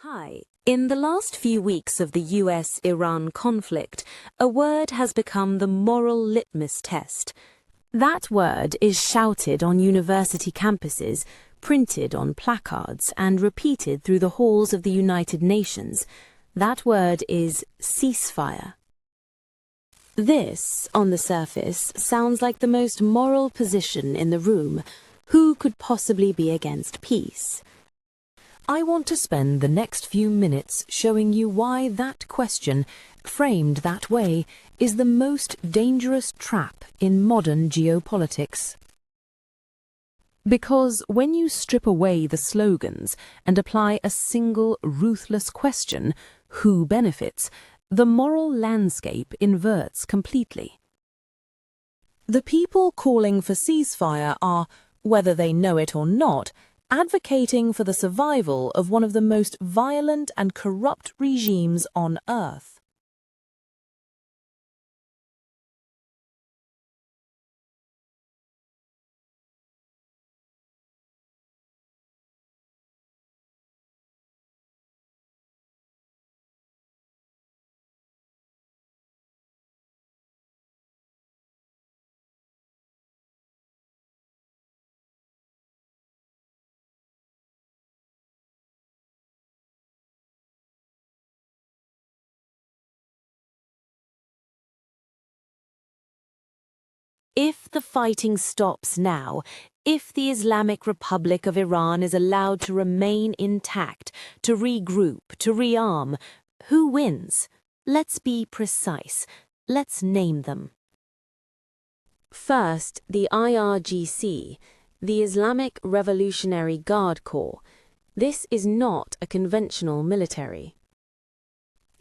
Hi. In the last few weeks of the US-Iran conflict, a word has become the moral litmus test. That word is shouted on university campuses, printed on placards, and repeated through the halls of the United Nations. That word is ceasefire. This, on the surface, sounds like the most moral position in the room. Who could possibly be against peace? I want to spend the next few minutes showing you why that question, framed that way, is the most dangerous trap in modern geopolitics. Because when you strip away the slogans and apply a single ruthless question, who benefits, the moral landscape inverts completely. The people calling for ceasefire are, whether they know it or not, advocating for the survival of one of the most violent and corrupt regimes on Earth. If the fighting stops now, if the Islamic Republic of Iran is allowed to remain intact, to regroup, to rearm, who wins? Let's be precise. Let's name them. First, the IRGC, the Islamic Revolutionary Guard Corps. This is not a conventional military.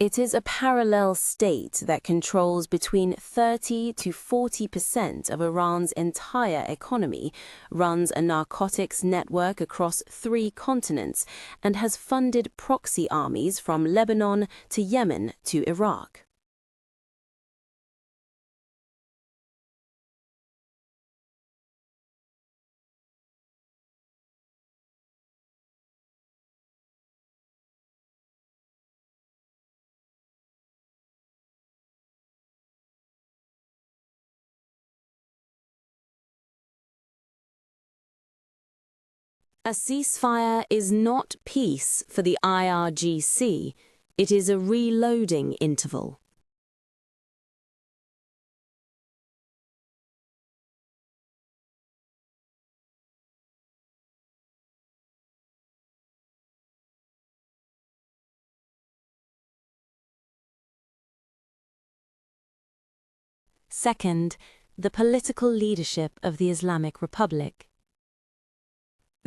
It is a parallel state that controls between 30 to 40% of Iran's entire economy, runs a narcotics network across 3 continents, and has funded proxy armies from Lebanon to Yemen to Iraq. A ceasefire is not peace for the IRGC. It is a reloading interval. Second, the political leadership of the Islamic Republic.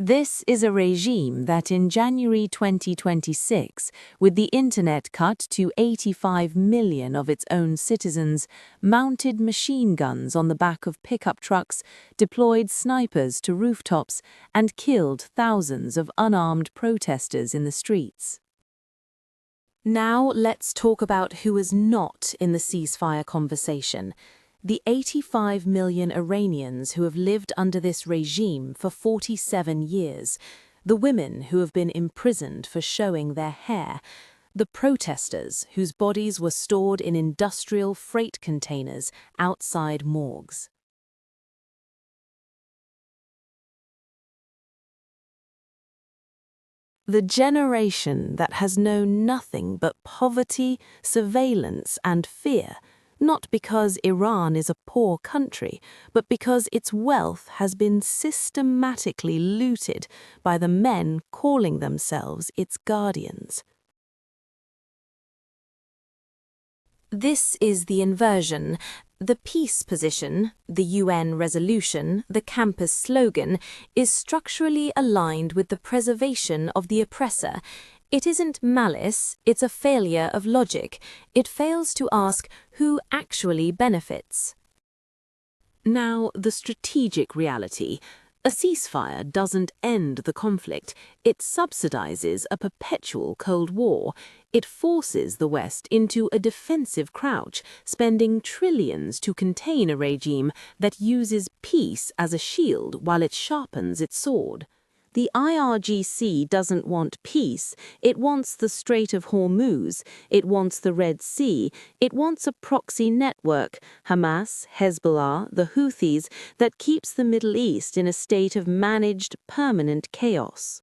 This is a regime that in January 2026, with the internet cut to 85 million of its own citizens, mounted machine guns on the back of pickup trucks, deployed snipers to rooftops, and killed thousands of unarmed protesters in the streets. Now let's talk about who is not in the ceasefire conversation. The 85 million Iranians who have lived under this regime for 47 years, the women who have been imprisoned for showing their hair, the protesters whose bodies were stored in industrial freight containers outside morgues. The generation that has known nothing but poverty, surveillance, and fear, not because Iran is a poor country, but because its wealth has been systematically looted by the men calling themselves its guardians. This is the inversion. The peace position, the UN resolution, the campus slogan, is structurally aligned with the preservation of the oppressor. It isn't malice, it's a failure of logic. It fails to ask who actually benefits. Now, the strategic reality. A ceasefire doesn't end the conflict. It subsidizes a perpetual Cold War. It forces the West into a defensive crouch, spending trillions to contain a regime that uses peace as a shield while it sharpens its sword. The IRGC doesn't want peace, it wants the Strait of Hormuz, it wants the Red Sea, it wants a proxy network, Hamas, Hezbollah, the Houthis, that keeps the Middle East in a state of managed, permanent chaos.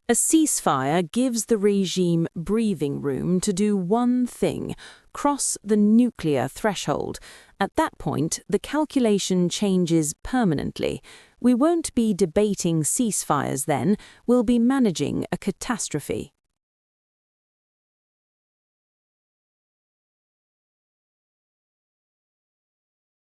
A ceasefire gives the regime breathing room to do one thing: cross the nuclear threshold. At that point, the calculation changes permanently. We won't be debating ceasefires then, we'll be managing a catastrophe.